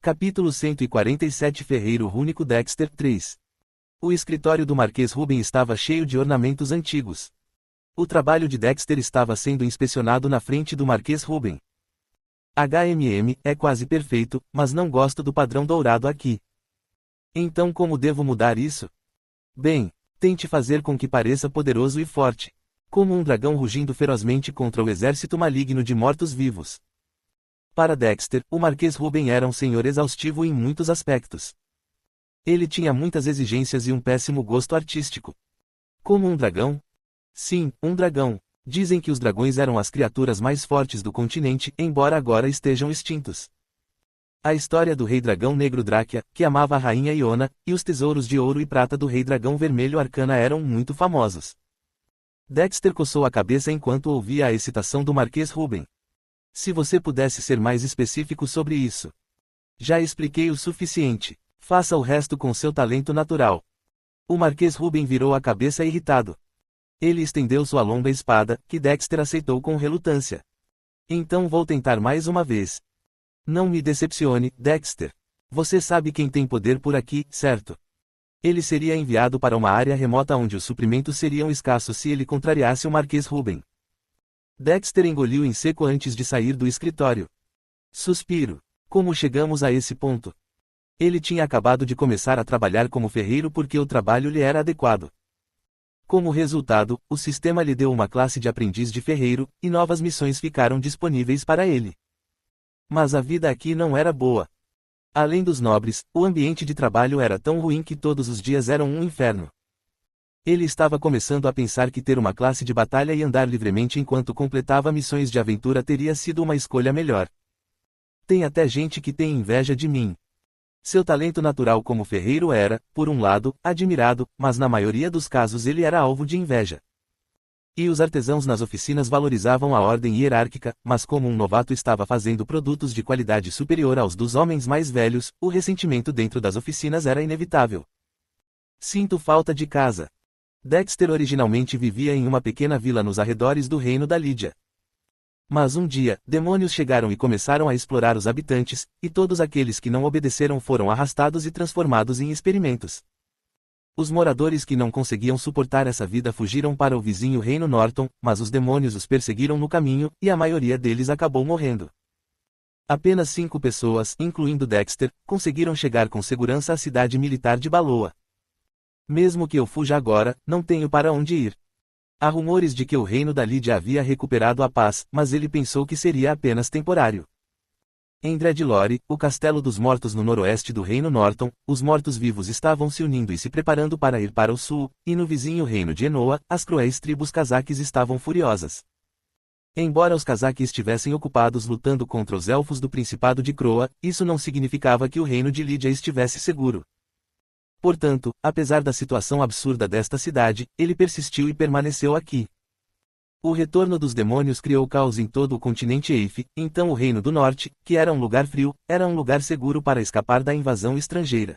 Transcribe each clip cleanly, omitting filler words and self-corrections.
Capítulo 147 Ferreiro Rúnico Dexter 3. O escritório do Marquês Ruben estava cheio de ornamentos antigos. O trabalho de Dexter estava sendo inspecionado na frente do Marquês Ruben. É quase perfeito, mas não gosto do padrão dourado aqui. Então como devo mudar isso? Bem, tente fazer com que pareça poderoso e forte. Como um dragão rugindo ferozmente contra o exército maligno de mortos-vivos. Para Dexter, o Marquês Ruben era um senhor exaustivo em muitos aspectos. Ele tinha muitas exigências e um péssimo gosto artístico. Como um dragão? Sim, um dragão. Dizem que os dragões eram as criaturas mais fortes do continente, embora agora estejam extintos. A história do Rei Dragão Negro Dráquia, que amava a Rainha Iona, e os tesouros de ouro e prata do Rei Dragão Vermelho Arcana eram muito famosos. Dexter coçou a cabeça enquanto ouvia a excitação do Marquês Ruben. Se você pudesse ser mais específico sobre isso. Já expliquei o suficiente. Faça o resto com seu talento natural. O Marquês Ruben virou a cabeça irritado. Ele estendeu sua longa espada, que Dexter aceitou com relutância. Então vou tentar mais uma vez. Não me decepcione, Dexter. Você sabe quem tem poder por aqui, certo? Ele seria enviado para uma área remota onde os suprimentos seriam escassos se ele contrariasse o Marquês Ruben. Dexter engoliu em seco antes de sair do escritório. Suspiro. Como chegamos a esse ponto? Ele tinha acabado de começar a trabalhar como ferreiro porque o trabalho lhe era adequado. Como resultado, o sistema lhe deu uma classe de aprendiz de ferreiro, e novas missões ficaram disponíveis para ele. Mas a vida aqui não era boa. Além dos nobres, o ambiente de trabalho era tão ruim que todos os dias eram um inferno. Ele estava começando a pensar que ter uma classe de batalha e andar livremente enquanto completava missões de aventura teria sido uma escolha melhor. Tem até gente que tem inveja de mim. Seu talento natural como ferreiro era, por um lado, admirado, mas na maioria dos casos ele era alvo de inveja. E os artesãos nas oficinas valorizavam a ordem hierárquica, mas como um novato estava fazendo produtos de qualidade superior aos dos homens mais velhos, o ressentimento dentro das oficinas era inevitável. Sinto falta de casa. Dexter originalmente vivia em uma pequena vila nos arredores do reino da Lídia. Mas um dia, demônios chegaram e começaram a explorar os habitantes, e todos aqueles que não obedeceram foram arrastados e transformados em experimentos. Os moradores que não conseguiam suportar essa vida fugiram para o vizinho reino Norton, mas os demônios os perseguiram no caminho, e a maioria deles acabou morrendo. Apenas 5 pessoas, incluindo Dexter, conseguiram chegar com segurança à cidade militar de Baloa. Mesmo que eu fuja agora, não tenho para onde ir. Há rumores de que o reino da Lídia havia recuperado a paz, mas ele pensou que seria apenas temporário. Em Dreadlore, o castelo dos mortos no noroeste do reino Norton, os mortos-vivos estavam se unindo e se preparando para ir para o sul, e no vizinho reino de Enoa, as cruéis tribos cazaques estavam furiosas. Embora os cazaques estivessem ocupados lutando contra os elfos do Principado de Croa, isso não significava que o reino de Lídia estivesse seguro. Portanto, apesar da situação absurda desta cidade, ele persistiu e permaneceu aqui. O retorno dos demônios criou caos em todo o continente Eife, então o Reino do Norte, que era um lugar frio, era um lugar seguro para escapar da invasão estrangeira.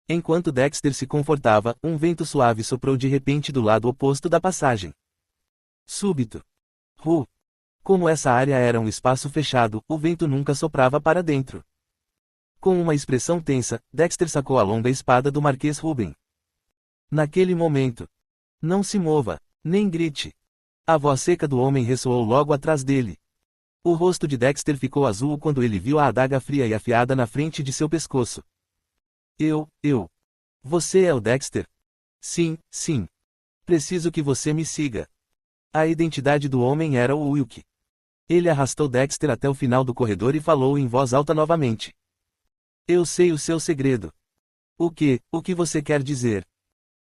Enquanto Dexter se confortava, um vento suave soprou de repente do lado oposto da passagem. Súbito. Como essa área era um espaço fechado, o vento nunca soprava para dentro. Com uma expressão tensa, Dexter sacou a longa espada do Marquês Ruben. Naquele momento. Não se mova, nem grite. A voz seca do homem ressoou logo atrás dele. O rosto de Dexter ficou azul quando ele viu a adaga fria e afiada na frente de seu pescoço. Você é o Dexter? Sim. Preciso que você me siga. A identidade do homem era o Wilk. Ele arrastou Dexter até o final do corredor e falou em voz alta novamente. Eu sei o seu segredo. O que você quer dizer?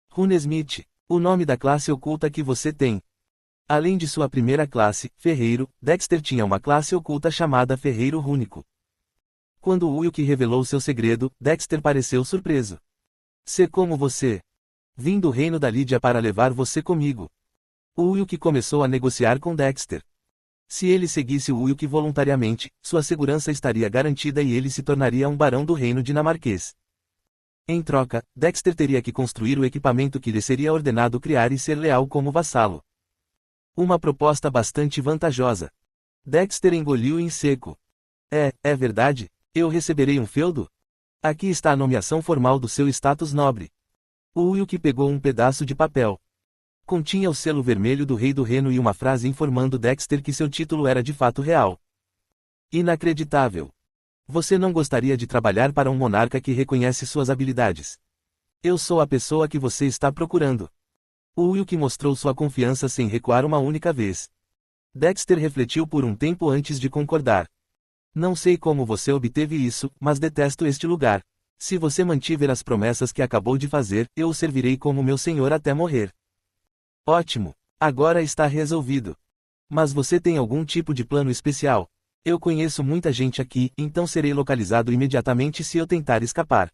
Runesmith, o nome da classe oculta que você tem. Além de sua primeira classe, Ferreiro, Dexter tinha uma classe oculta chamada Ferreiro Rúnico. Quando Wilk revelou seu segredo, Dexter pareceu surpreso. Sei como você. Vim do reino da Lídia para levar você comigo. O Wilk começou a negociar com Dexter. Se ele seguisse o Wilk voluntariamente, sua segurança estaria garantida e ele se tornaria um barão do reino dinamarquês. Em troca, Dexter teria que construir o equipamento que lhe seria ordenado criar e ser leal como vassalo. Uma proposta bastante vantajosa. Dexter engoliu em seco. É verdade? Eu receberei um feudo? Aqui está a nomeação formal do seu status nobre. O Wilk pegou um pedaço de papel. Continha o selo vermelho do rei do reino e uma frase informando Dexter que seu título era de fato real. Inacreditável. Você não gostaria de trabalhar para um monarca que reconhece suas habilidades? Eu sou a pessoa que você está procurando. O Wilk mostrou sua confiança sem recuar uma única vez. Dexter refletiu por um tempo antes de concordar. Não sei como você obteve isso, mas detesto este lugar. Se você mantiver as promessas que acabou de fazer, eu o servirei como meu senhor até morrer. Ótimo. Agora está resolvido. Mas você tem algum tipo de plano especial? Eu conheço muita gente aqui, então serei localizado imediatamente se eu tentar escapar.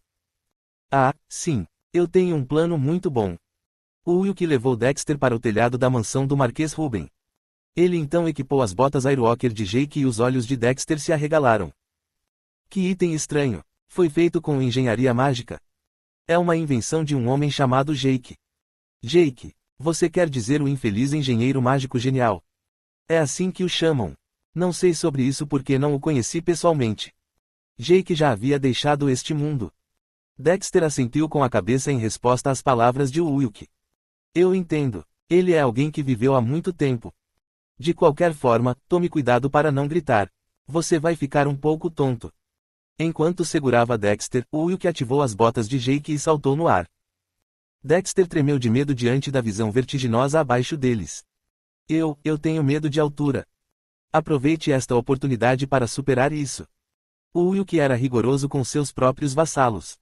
Ah, sim. Eu tenho um plano muito bom. O Wilk levou Dexter para o telhado da mansão do Marquês Ruben. Ele então equipou as botas Airwalker de Jake e os olhos de Dexter se arregalaram. Que item estranho. Foi feito com engenharia mágica. É uma invenção de um homem chamado Jake. Jake. Você quer dizer o infeliz engenheiro mágico genial? É assim que o chamam. Não sei sobre isso porque não o conheci pessoalmente. Jake já havia deixado este mundo. Dexter assentiu com a cabeça em resposta às palavras de Wilk. Eu entendo. Ele é alguém que viveu há muito tempo. De qualquer forma, tome cuidado para não gritar. Você vai ficar um pouco tonto. Enquanto segurava Dexter, Wilk ativou as botas de Jake e saltou no ar. Dexter tremeu de medo diante da visão vertiginosa abaixo deles. Eu tenho medo de altura. Aproveite esta oportunidade para superar isso. Wilk era rigoroso com seus próprios vassalos.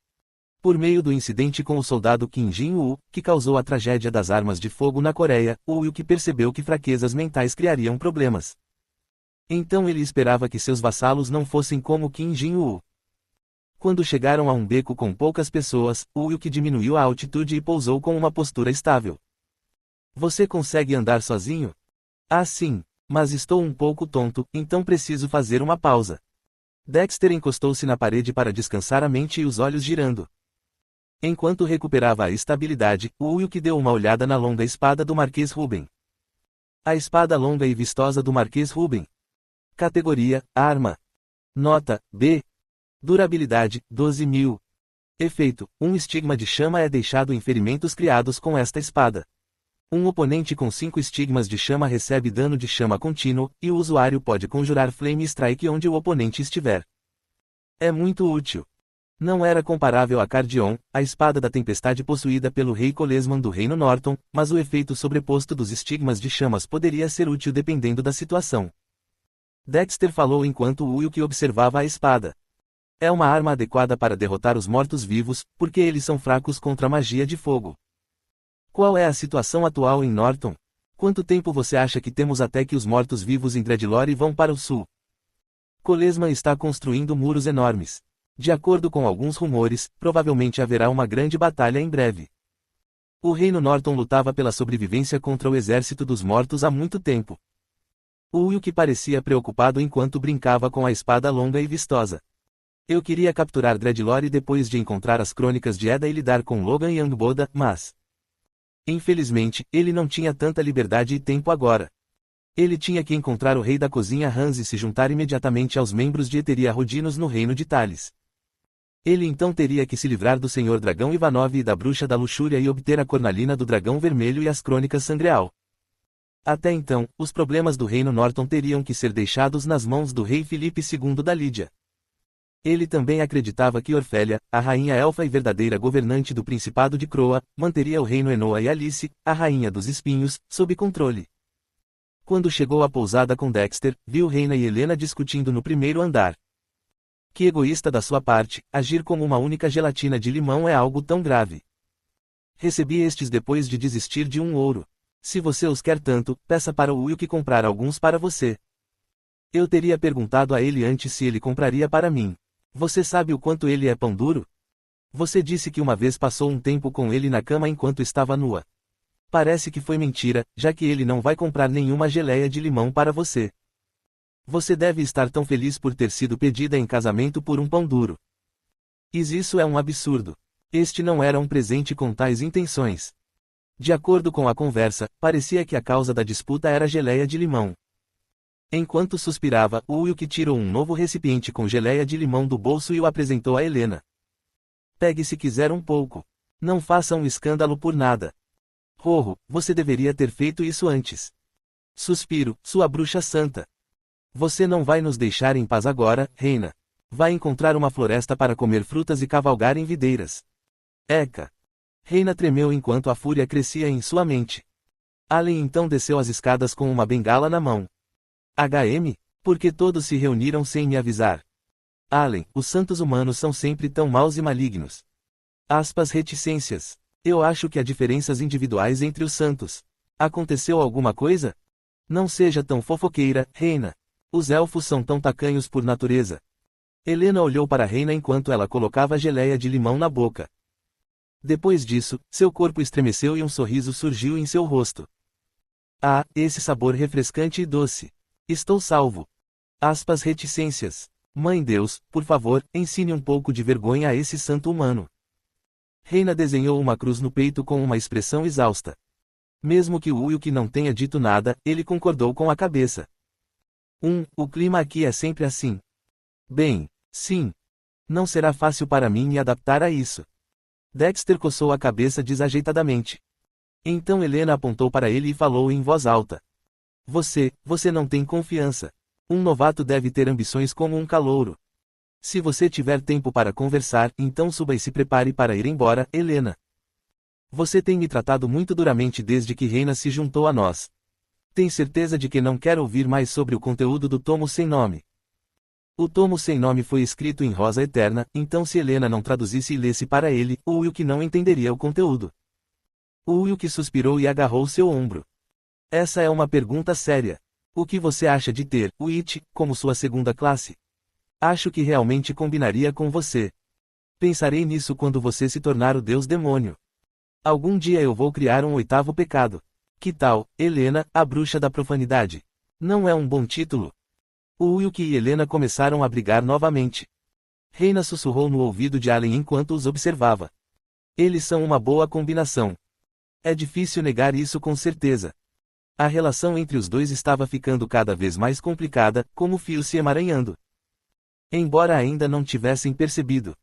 Por meio do incidente com o soldado Kim Jin-woo, que causou a tragédia das armas de fogo na Coreia, Wilk percebeu que fraquezas mentais criariam problemas. Então ele esperava que seus vassalos não fossem como Kim Jin-woo. Quando chegaram a um beco com poucas pessoas, Wilk diminuiu a altitude e pousou com uma postura estável. Você consegue andar sozinho? Ah, sim, mas estou um pouco tonto, então preciso fazer uma pausa. Dexter encostou-se na parede para descansar a mente e os olhos girando. Enquanto recuperava a estabilidade, Wilk deu uma olhada na longa espada do Marquês Ruben. A espada longa e vistosa do Marquês Ruben. Categoria: Arma. Nota: B. Durabilidade: 12.000. Efeito: um estigma de chama é deixado em ferimentos criados com esta espada. Um oponente com 5 estigmas de chama recebe dano de chama contínuo, e o usuário pode conjurar Flame Strike onde o oponente estiver. É muito útil. Não era comparável a Cardion, a espada da tempestade possuída pelo rei Kolesman do Reino Norton, mas o efeito sobreposto dos estigmas de chamas poderia ser útil dependendo da situação. Dexter falou enquanto Wilk observava a espada. É uma arma adequada para derrotar os mortos-vivos, porque eles são fracos contra a magia de fogo. Qual é a situação atual em Norton? Quanto tempo você acha que temos até que os mortos-vivos em Dreadlore vão para o sul? Kolesman está construindo muros enormes. De acordo com alguns rumores, provavelmente haverá uma grande batalha em breve. O Reino Norton lutava pela sobrevivência contra o exército dos mortos há muito tempo. Wilk parecia preocupado enquanto brincava com a espada longa e vistosa. Eu queria capturar Dreadlore depois de encontrar as crônicas de Eda e lidar com Logan e Angboda, mas... Infelizmente, ele não tinha tanta liberdade e tempo agora. Ele tinha que encontrar o rei da cozinha Hans e se juntar imediatamente aos membros de Eteria Rodinos no reino de Thales. Ele então teria que se livrar do Senhor Dragão Ivanov e da Bruxa da Luxúria e obter a cornalina do Dragão Vermelho e as crônicas Sangreal. Até então, os problemas do Reino Norton teriam que ser deixados nas mãos do rei Filipe II da Lídia. Ele também acreditava que Orfélia, a rainha elfa e verdadeira governante do Principado de Croa, manteria o reino Enoa e Alice, a rainha dos espinhos, sob controle. Quando chegou à pousada com Dexter, viu Reina e Helena discutindo no primeiro andar. Que egoísta da sua parte, agir como uma única gelatina de limão é algo tão grave. Recebi estes depois de desistir de um ouro. Se você os quer tanto, peça para o Wilk comprar alguns para você. Eu teria perguntado a ele antes se ele compraria para mim. Você sabe o quanto ele é pão duro? Você disse que uma vez passou um tempo com ele na cama enquanto estava nua. Parece que foi mentira, já que ele não vai comprar nenhuma geleia de limão para você. Você deve estar tão feliz por ter sido pedida em casamento por um pão duro. Isso é um absurdo. Este não era um presente com tais intenções. De acordo com a conversa, parecia que a causa da disputa era a geleia de limão. Enquanto suspirava, Wilk tirou um novo recipiente com geleia de limão do bolso e o apresentou a Helena. Pegue se quiser um pouco. Não faça um escândalo por nada. Rorro, você deveria ter feito isso antes. Suspiro, sua bruxa santa. Você não vai nos deixar em paz agora, reina. Vai encontrar uma floresta para comer frutas e cavalgar em videiras. Eca. Reina tremeu enquanto a fúria crescia em sua mente. Allen então desceu as escadas com uma bengala na mão. Por que todos se reuniram sem me avisar? Allen, os santos humanos são sempre tão maus e malignos. Reticências. Eu acho que há diferenças individuais entre os santos. Aconteceu alguma coisa? Não seja tão fofoqueira, reina. Os elfos são tão tacanhos por natureza. Helena olhou para a reina enquanto ela colocava a geleia de limão na boca. Depois disso, seu corpo estremeceu e um sorriso surgiu em seu rosto. Ah, esse sabor refrescante e doce. Estou salvo. Reticências. Mãe Deus, por favor, ensine um pouco de vergonha a esse santo humano. Reina desenhou uma cruz no peito com uma expressão exausta. Mesmo que Wilk não tenha dito nada, ele concordou com a cabeça. O clima aqui é sempre assim. Bem, sim. Não será fácil para mim me adaptar a isso. Dexter coçou a cabeça desajeitadamente. Então Helena apontou para ele e falou em voz alta. Você não tem confiança. Um novato deve ter ambições como um calouro. Se você tiver tempo para conversar, então suba e se prepare para ir embora, Helena. Você tem me tratado muito duramente desde que Reina se juntou a nós. Tem certeza de que não quer ouvir mais sobre o conteúdo do tomo sem nome? O tomo sem nome foi escrito em rosa eterna, então se Helena não traduzisse e lesse para ele, o Wilk não entenderia o conteúdo. O Wilk suspirou e agarrou seu ombro. Essa é uma pergunta séria. O que você acha de ter o It como sua segunda classe? Acho que realmente combinaria com você. Pensarei nisso quando você se tornar o deus demônio. Algum dia eu vou criar um oitavo pecado. Que tal, Helena, a bruxa da profanidade? Não é um bom título? O Wilk e Helena começaram a brigar novamente. Reina sussurrou no ouvido de Allen enquanto os observava. Eles são uma boa combinação. É difícil negar isso com certeza. A relação entre os dois estava ficando cada vez mais complicada, como fios se emaranhando. Embora ainda não tivessem percebido.